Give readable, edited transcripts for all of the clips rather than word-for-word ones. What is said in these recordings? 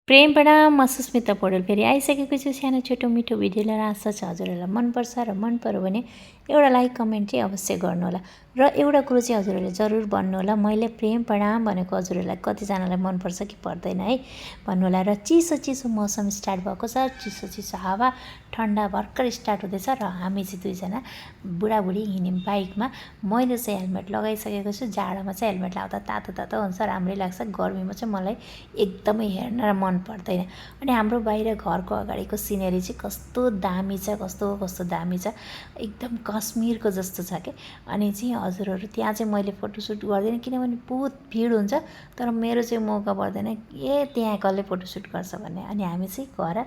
प्रेम प्रणाम, म सुस्मिता पौडेल फेरि आइसकेको छु सानो छोटो मिठो भिडियो लिएर। आशा छ हजुरहरूलाई मनपर्छ र मन पर्यो भने एउटा लाइक कमेन्ट चाहिँ अवश्य गर्नुहोला र एउटा कुरो चाहिँ हजुरहरूले जरुर भन्नुहोला, मैले प्रेम प्रणाम भनेको हजुरहरूलाई कतिजनालाई मनपर्छ कि पर्दैन है भन्नुहोला। र चिसो चिसो मौसम स्टार्ट भएको छ, चिसो चिसो हावा ठन्डा भर्खर स्टार्ट हुँदैछ र हामी चाहिँ दुईजना बुढाबुढी हिँड्यौँ बाइकमा। मैले चाहिँ हेलमेट लगाइसकेको छु। जाडोमा चाहिँ हेलमेट लाउँदा तातो तातो हुन्छ, राम्रै लाग्छ। गर्मीमा चाहिँ मलाई एकदमै हेर्न र मन पर्दैन। अनि हाम्रो बाहिर घरको अगाडिको सिनेरी चाहिँ कस्तो दामी छ, कस्तो कस्तो दामी छ, एकदम कश्मीरको जस्तो छ के। अनि चाहिँ हजुरहरू त्यहाँ चाहिँ मैले फोटोसुट गर्दिनँ किनभने बहुत भिड हुन्छ, तर मेरो चाहिँ मौका पर्दैन त्यहाँ कसले फोटोसुट गर्छ भन्ने। अनि हामी चाहिँ घर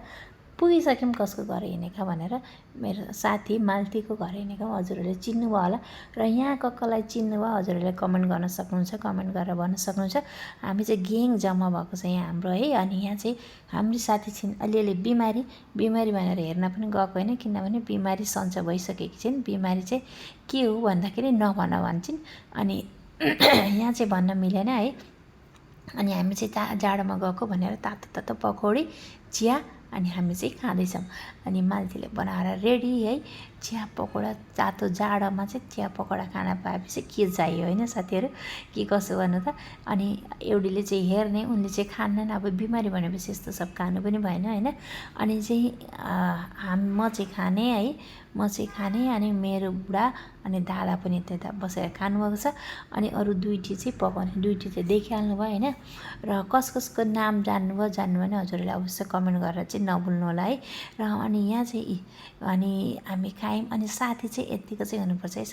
पुगिसक्यौँ। कसको घर हिँडेका भनेर मेरो साथी मालतीको घर हिँडेका, हजुरहरूले चिन्नुभयो होला। र यहाँ कसलाई चिन्नुभयो हजुरहरूले कमेन्ट गर्न सक्नुहुन्छ, कमेन्ट गरेर भन्न सक्नुहुन्छ। हामी चाहिँ ग्याङ जम्मा भएको छ यहाँ हाम्रो है। अनि यहाँ चाहिँ हाम्रो साथी छिन् अलिअलि बिमारी भनेर हेर्न पनि गएको होइन, किनभने बिमारी सन्चो भइसकेकी छिन्। बिमारी चाहिँ के हो भन्दाखेरि नभन भन्छन्। अनि यहाँ चाहिँ भन्न मिलेन है। अनि हामी चाहिँ जाडोमा गएको भनेर तातो तातो पकौडी चिया अनि हामी चाहिँ खाँदैछौँ। अनि मालतीले बनाएर रेडी है चिया पकौडा। तातो जाडोमा चाहिँ चिया पकौडा खान पाएपछि के चाहियो होइन साथीहरू, के कसो गर्नु त। अनि एउटीले चाहिँ हेर्ने, उनले चाहिँ खान्नन्। अब बिमारी भनेपछि यस्तो सब खानु पनि भएन होइन। अनि चाहिँ म चाहिँ खाने है, म चाहिँ खाने। अनि मेरो बुढा अनि दादा पनि त्यता बसेर खानुभएको छ। अनि अरू दुईटी चाहिँ पकाउने, दुईटी चाहिँ देखिहाल्नु भयो होइन। र कसको नाम जान्नुभयो भने हजुरहरूले अवश्य कमेन्ट गरेर चाहिँ नभुल्नु होला है। र अनि यहाँ चाहिँ अनि हामी खायौँ। अनि साथी चाहिँ यत्तिको चाहिँ हुनुपर्छ है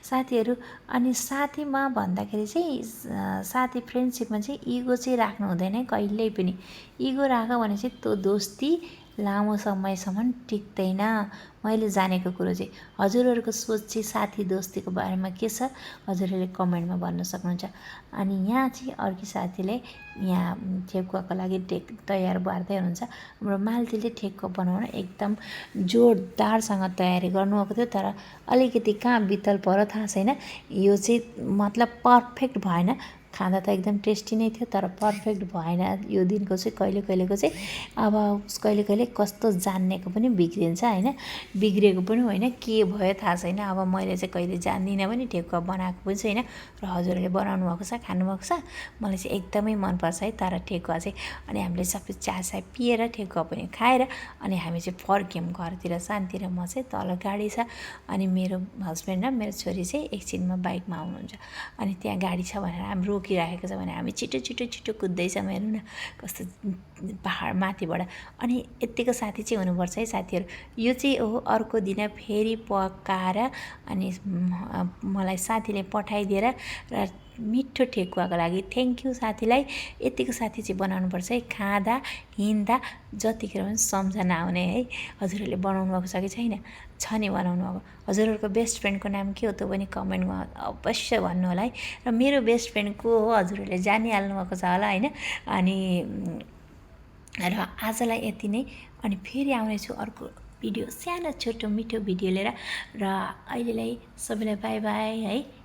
साथीहरू। अनि साथीमा भन्दाखेरि चाहिँ साथी फ्रेन्डसिपमा चाहिँ इगो चाहिँ राख्नु हुँदैन है कहिल्यै पनि। इगो राख्यो भने चाहिँ त्यो दोस्ती लामो समयसम्म टिक्दैन। मैले जानेको कुरो चाहिँ हजुरहरूको सोच चाहिँ साथी दोस्तीको बारेमा के छ हजुरहरूले कमेन्टमा भन्न सक्नुहुन्छ। अनि यहाँ चाहिँ अर्की साथीले यहाँ ठेकुवाको लागि तयार पार्दै हुनुहुन्छ। हाम्रो मालतीले ठेकुवा बनाउन एकदम जोरदारसँग तयारी गर्नुभएको थियो, तर अलिकति कहाँ बित्तल पऱ्यो थाहा छैन। यो चाहिँ मतलब पर्फेक्ट भएन। खाँदा त एकदम टेस्टी नै थियो, तर पर्फेक्ट भएन यो दिनको चाहिँ। कहिलेको चाहिँ अब कहिले कस्तो जान्नेको पनि बिग्रिन्छ होइन, बिग्रेको पनि होइन, के भयो थाहा छैन। अब मैले चाहिँ कहिले जान्दिनँ पनि, ठेकुवा बनाएको पनि छैन। र हजुरहरूले बनाउनु भएको छ, खानुभएको छ, मलाई चाहिँ एकदमै मनपर्छ है तर ठेकुवा चाहिँ। अनि हामीले सबै चियासा पिएर ठेकुवा पनि खाएर अनि हामी चाहिँ फर्क्यौँ घरतिर। शान्ति र म चाहिँ तल गाडी छ। अनि मेरो हस्बेन्ड र मेरो छोरी चाहिँ एकछिनमा बाइकमा आउनुहुन्छ। अनि त्यहाँ गाडी छ भनेर हामी रोकिराखेको छ भने हामी छिटो कुद्दैछौँ। हेर्नु न कस्तो पहाड माथिबाट। अनि यत्तिको साथी चाहिँ हुनुपर्छ है साथीहरू। यो चाहिँ हो अर्को दिन फेरि पकाएर अनि मलाई साथीले पठाइदिएर र मिठो ठेकुवाको लागि थ्याङ्क यू साथीलाई। यतिको साथी चाहिँ बनाउनुपर्छ है, खाँदा हिँड्दा जतिखेर पनि सम्झना आउने है। हजुरहरूले बनाउनु भएको छ कि छैन? छ नि बनाउनु भएको। हजुरहरूको बेस्ट फ्रेन्डको नाम के हो त्यो पनि कमेन्टमा अवश्य भन्नु होला है। र मेरो बेस्ट फ्रेन्ड को हो हजुरहरूले जानिहाल्नु भएको छ होला होइन। अनि र आजलाई यति नै। अनि फेरि आउनेछु अर्को भिडियो, सानो छोटो मिठो भिडियो लिएर। र अहिलेलाई सबैलाई बाई बाई है।